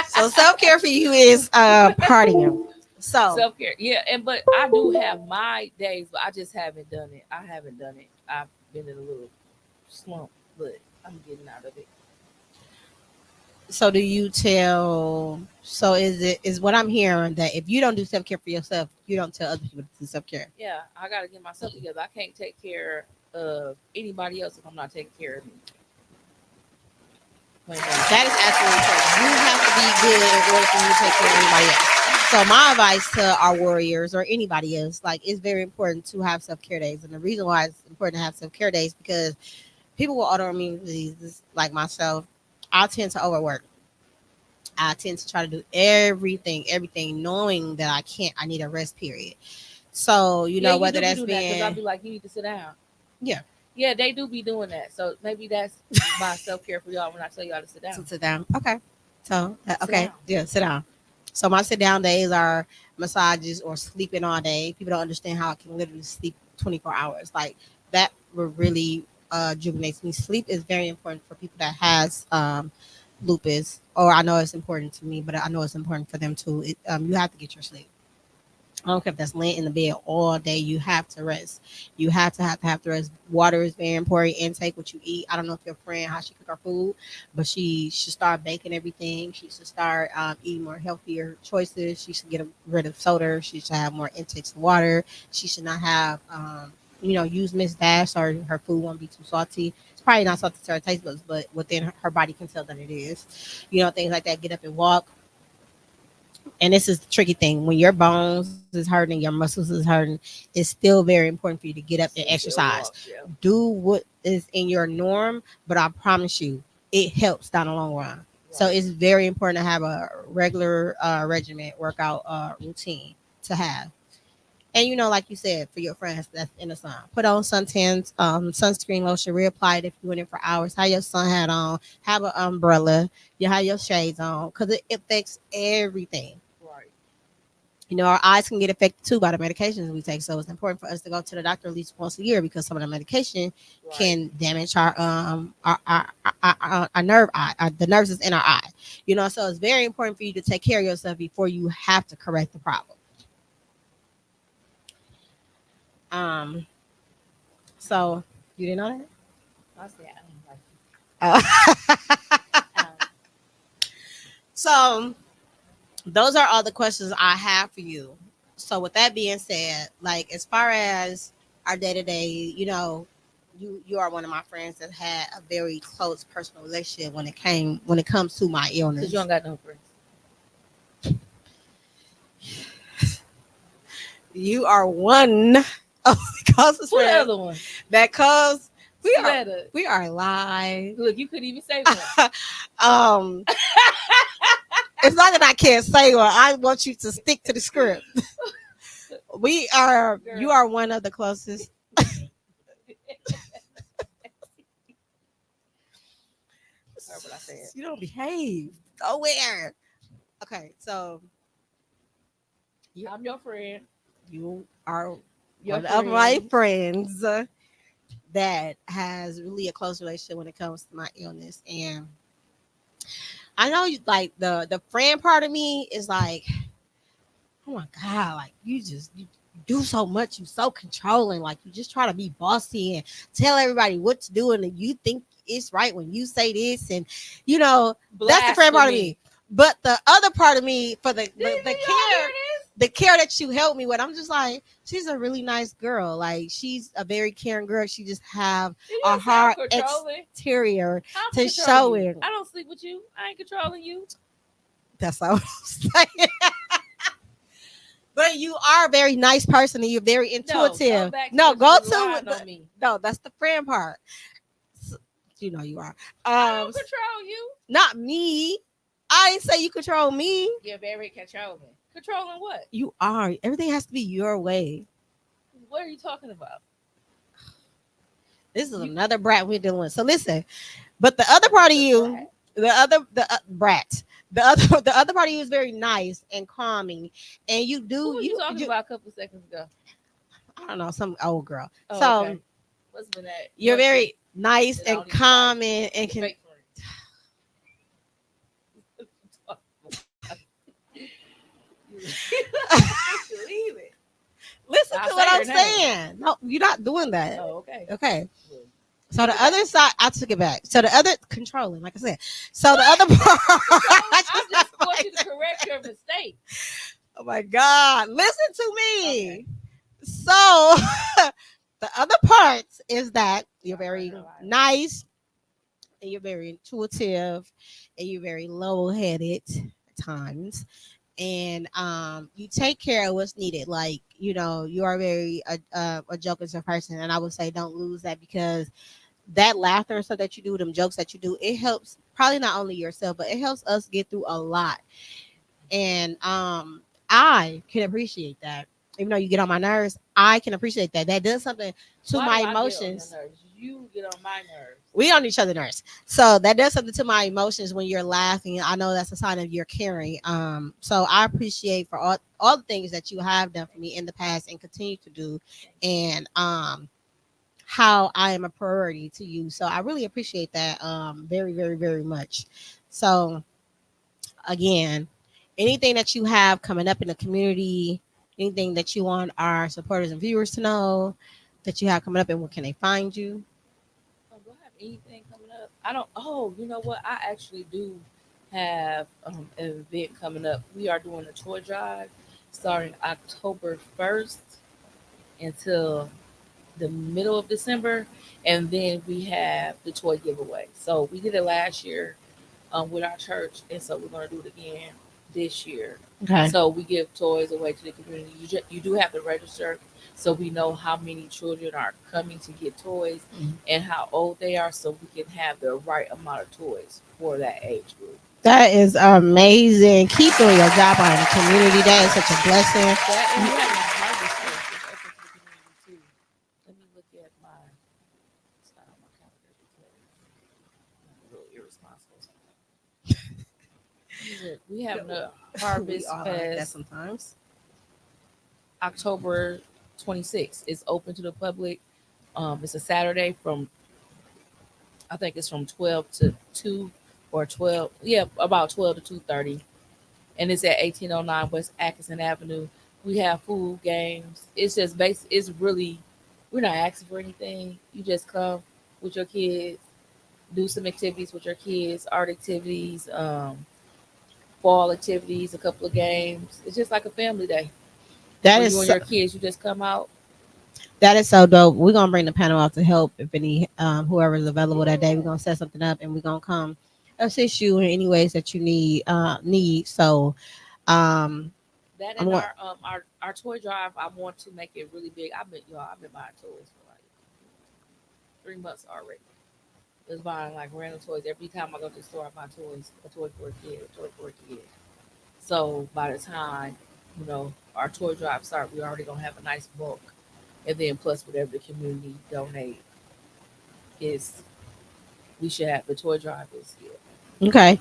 So self-care for you is partying. So Self care, yeah, but I do have my days, but I just haven't done it. I haven't done it. I've been in a little slump, but I'm getting out of it. so do you tell so is what I'm hearing that if you don't do self-care for yourself, you don't tell other people to do self-care. Yeah, I got to get myself together. I can't take care of anybody else if I'm not taking care of me. Plain and That is absolutely correct. You have to be good in order for you to take care of anybody else. So my advice to our warriors or anybody else, like it's very important to have self-care days. And the reason why it's important to have self-care days because people with autoimmune diseases like myself, I tend to overwork. I tend to try to do everything, knowing that I need a rest period. So, yeah, you whether do be that's doing that because I'll being, be like, you need to sit down. yeah, Yeah, they do be doing that. So maybe that's my self care for y'all when I tell y'all to sit down. sit down. Okay. So, Sit okay. down. Yeah, sit down. So, my sit down days are massages or sleeping all day. People don't understand how I can literally sleep 24 hours. Like, that really rejuvenates me. Sleep is very important for people that has lupus, or I know it's important to me, but I know it's important for them too. You have to get your sleep. I don't care if that's laying in the bed all day. You have to rest. You have to rest. Water is very important. Intake what you eat. I don't know if your friend how she cook her food, but she should start baking everything. She should start eating more healthier choices. She should get rid of soda. She should have more intakes of water. She should not have use Miss Dash or her food won't be too salty. It's probably not salty to her taste buds, but within her body can tell that it is. Things like that. Get up and walk. And this is the tricky thing when your bones is hurting, your muscles is hurting, it's still very important for you to get up and exercise. Yeah. Do what is in your norm, but I promise you, it helps down the long run. So Right. it's very important to have a regular regimen, workout routine to have. And like you said, for your friends that's in the sun, put on suntans, sunscreen lotion, reapply it if you're in it for hours. Have your sun hat on, have an umbrella, you have your shades on, because it affects everything. Right. Our eyes can get affected too by the medications we take. So it's important for us to go to the doctor at least once a year because some of the medication Right. can damage our nerve eye, the nerves that's in our eye. So it's very important for you to take care of yourself before you have to correct the problem. So you didn't know that? I say I don't like Uh, Um, so those are all the questions I have for you. So with that being said, like as far as our day to day, you are one of my friends that had a very close personal relationship when it comes to my Cause you illness. don't got no friends. You are one of the closest Who the friends other one? that comes. Sweater. We are live. Look, you couldn't even say one. um, it's not that I can't say one. I want you to stick to the script. We are. Girl. You are one of the closest. Heard what I said. You don't behave nowhere. Okay, so I'm your friend. you are Your one of my friend. friends that has really a close relationship when it comes to my illness, and I know you like the friend part of me is like, oh my god, like you do so much, you so controlling, like you just try to be bossy and tell everybody what to do, and you think it's right when you say this, and that's the friend part of me. But the other part of me, for the care that you helped me with, I'm just like, she's a really nice girl. Like she's a very caring girl. She just have a hard exterior to show it. I don't sleep with you. I ain't controlling you. That's all I'm saying. But you are a very nice person and you're very intuitive. No, go to me. No, that's the friend part. You know you are. I don't control you. Not me. I didn't say you control me. You're very controlling. Controlling what? You are. Everything has to be your way. What are you talking about? This is another brat we're dealing with. So listen, but the other part of you, brat. The other part of you is very nice and calming, and you do. Who were you talking about a couple seconds ago? I don't know, some old girl. Oh, so okay. What's been that? You're very nice and calming and can. Leave it. Listen to what I'm saying. No, you're not doing that. Oh, okay. Okay. So the other side, I took it back. So the other controlling, like I said. So the other part, I just want you to correct your mistake. Oh my God! Listen to me. Okay. So the other part is that you're very nice, and you're very intuitive, and you're very level-headed at times, and you take care of what's needed. Like you are very a joking person, and I would say don't lose that, because that laughter and stuff that you do, them jokes that you do, it helps probably not only yourself, but it helps us get through a lot. And I can appreciate that. Even though you get on my nerves, I can appreciate that. That does something to my emotions. You get on my nerves. We on each other's nerves. So that does something to my emotions when you're laughing. I know that's a sign of your caring. So I appreciate for all the things that you have done for me in the past and continue to do. And how I am a priority to you. So I really appreciate that very, very, very much. So again, anything that you have coming up in the community, anything that you want our supporters and viewers to know that you have coming up, and where can they find you? Oh, do I have anything coming up? I don't. Oh, you know what? I actually do have an event coming up. We are doing a toy drive starting October 1st until the middle of December, and then we have the toy giveaway. So we did it last year with our church, and so we're going to do it again this year. Okay. So we give toys away to the community. You do have to register, so we know how many children are coming to get toys and how old they are, so we can have the right amount of toys for that age group. That is amazing. Keep doing your job out in the community. That is such a blessing. That and we have a harvest fest that's open to the community too. Let me look at it's not on my calendar because I'm a little irresponsible. We have the harvest fest like that sometimes. October 26th. It's open to the public. It's a Saturday I think it's from 12 to 2 or 12. Yeah, about 12 to 2:30. And it's at 1809 West Atkinson Avenue. We have food, games. It's just it's really, we're not asking for anything. You just come with your kids do some activities with your kids, art activities, fall activities, a couple of games. It's just like a family day That for is you and so, your kids. You just come out. that is so dope. We're gonna bring the panel out to help if any whoever's available that day. We're Yeah. gonna set something up and we're gonna come assist you in any ways that you need. So um That I'm and going our toy drive, I want to make it really big. I've been buying toys for like 3 months already. Just buying like random toys. Every time I go to the store, I buy toys, a toy for a kid, a toy for a kid. So by the time, our toy drive start, we already gonna have a nice bulk. And then plus whatever the community donate is, we should have the toy drive is here. okay.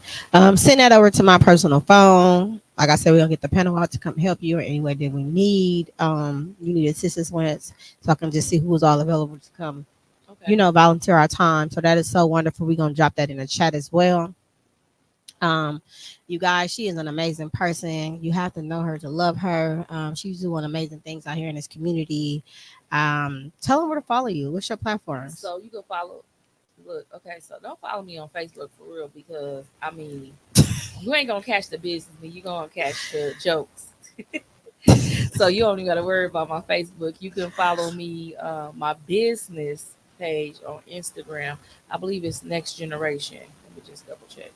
Send that over to my personal phone. Like I said, we're gonna get the panel out to come help you in any way that we need. You need assistance with, so I can just see who's all available to come, Okay. volunteer our time. So that is so wonderful. We're gonna drop that in the chat as well. Um, you guys, she is an amazing person. You have to know her to love her. She's doing amazing things out here in this community. Tell them where to follow you. What's your platforms? So you can follow. Look, okay, so don't follow me on Facebook for real because I mean you ain't gonna catch the business, but you gonna catch the jokes. So you only gotta worry about my Facebook. You can follow me, my business page on Instagram. I believe it's Next Generation. Let me just double check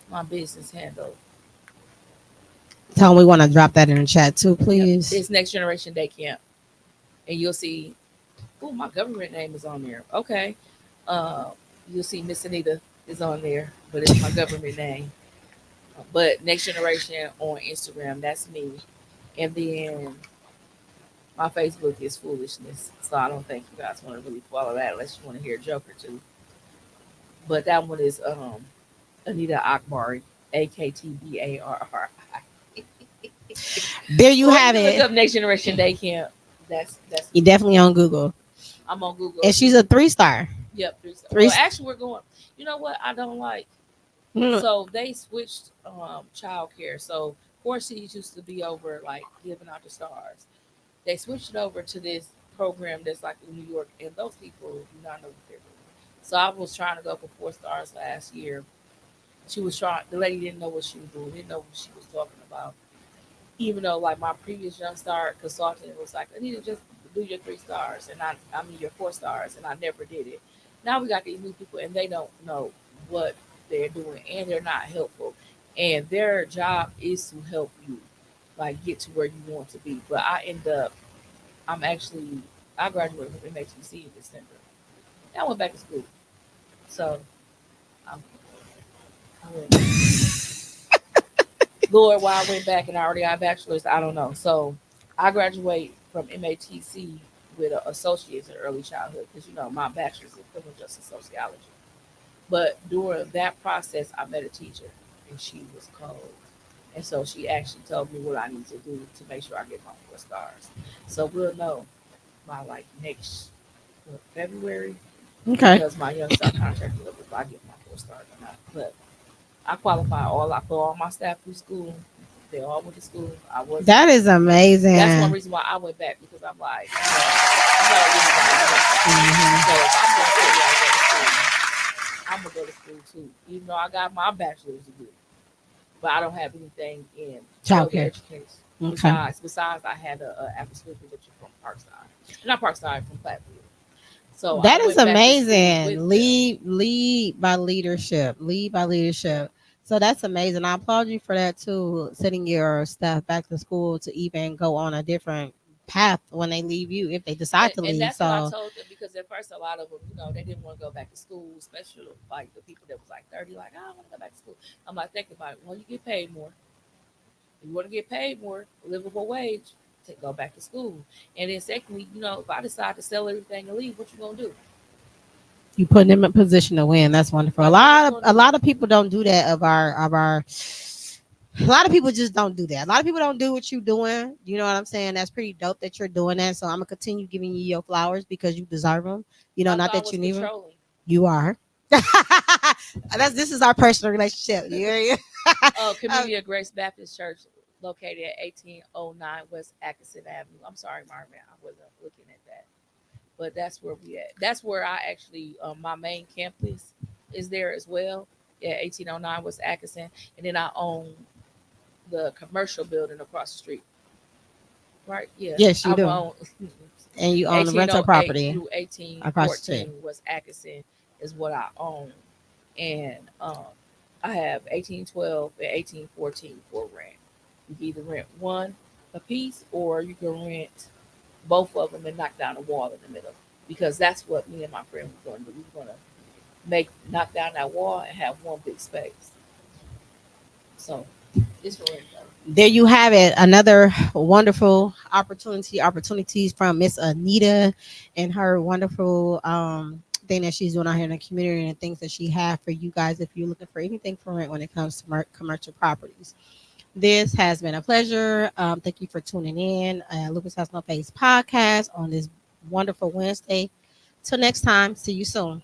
my business handle. Tell them we want to drop that in the chat too, Yep, please. it's Next Generation Daycamp, and you'll see. Oh, my government name is on there. Okay, uh, you'll see Miss Anita is on there, but it's my government name. But Next Generation on Instagram, that's me. And then my Facebook is foolishness. So I don't think you guys want to really follow that unless you want to hear a joke or two. But that one is Anita Aktbarri, Aktbarri. There you Or you have can look it. up Next Generation Daycamp. That's You're definitely on Google, I'm on Google. and she's a 3-star. Yep, 3 star. Three. Well, actually, we're going. You know what? I don't like. Mm, So they switched childcare. So Four Cities used to be over like giving out the stars. They switched it over to this program that's like in New York, and those people do not know what they're doing. So I was trying to go for 4 stars last year. She was trying. The lady didn't know what she was doing. Didn't know what she was talking about. Even though like my previous Young Star consultant was like, I need to just do your 3 stars, and I mean your 4 stars, and I never did it. Now we got these new people, and they don't know what they're doing, and they're not helpful. And their job is to help you, like get to where you want to be. But I'm actually, I graduated from MATC in December. I went back to school, so I'm, I went back. Lord, why I went back and I already got a bachelor's, I don't know. So I graduate from MATC with an associate's in early childhood because my bachelor's is criminal justice sociology. But during that process, I met a teacher and she was cold. And so she actually told me what I need to do to make sure I get my 4 stars. So we'll know by like next February okay. because my young star contract will if I get my 4 stars or not. But I qualify I put all my staff through school. They all went to school. I wasn't. That is amazing. That's one reason why I went back because I'm like, you gotta leave Mhm. so if I'm gonna tell you I go to school, I'm gonna go to school too. Even though I got my bachelor's degree, but I don't have anything in childcare Childcare. education. Okay. Besides, I had a after school position from Parkside, not Parkside, from Platteville. So I That is went back to school with amazing. them. Lead by leadership. Lead by leadership. So that's amazing. I applaud you for that too. Sending your staff back to school to even go on a different path when they leave you, if they decide to And leave. that's what I So told them because at first a lot of them, they didn't want to go back to school, especially like the people that was like 30, like, I don't want to go back to school. I'm like, think about it. Well, you get paid more. If you want to get paid more, livable wage, to go back to school. And then secondly, if I decide to sell everything and leave, what you gonna do? you put them in position to win. That's wonderful. Like, what are you A gonna do? lot of people don't do that of our a lot of people just don't do that. A lot of people don't do what you're doing. You know what I'm saying? That's pretty dope that you're doing that. So I'm gonna continue giving you your flowers because you deserve them. I Not thought I that was you need them. controlling. You are. This is our personal relationship. You hear you? Oh, Um, Community of Grace Baptist Church, located at 1809 West Atkinson Avenue. I'm sorry, Marvin, I wasn't looking at that. But that's where we at. That's where I actually my main campus is there as well. Yeah, 1809 West Atkinson, and then I own the commercial building across the street. Right? Yeah, Yes, you I do. own And you own the rental 1808 property through across the 1814 street. West Atkinson is what I own, and I have 1812 and 1814 for rent. You can either rent one a piece, or you can rent both of them and knock down a wall in the middle. Because that's what me and my friend were going to do. We were going to knock down that wall and have one big space. So it's for rent though. There you have it. Another wonderful opportunities from Miss Anita and her wonderful thing that she's doing out here in the community and things that she have for you guys if you're looking for anything for rent when it comes to commercial properties. This has been a pleasure. Thank you for tuning in. Lupus Has No Face podcast on this wonderful Wednesday. Till next time, see you soon.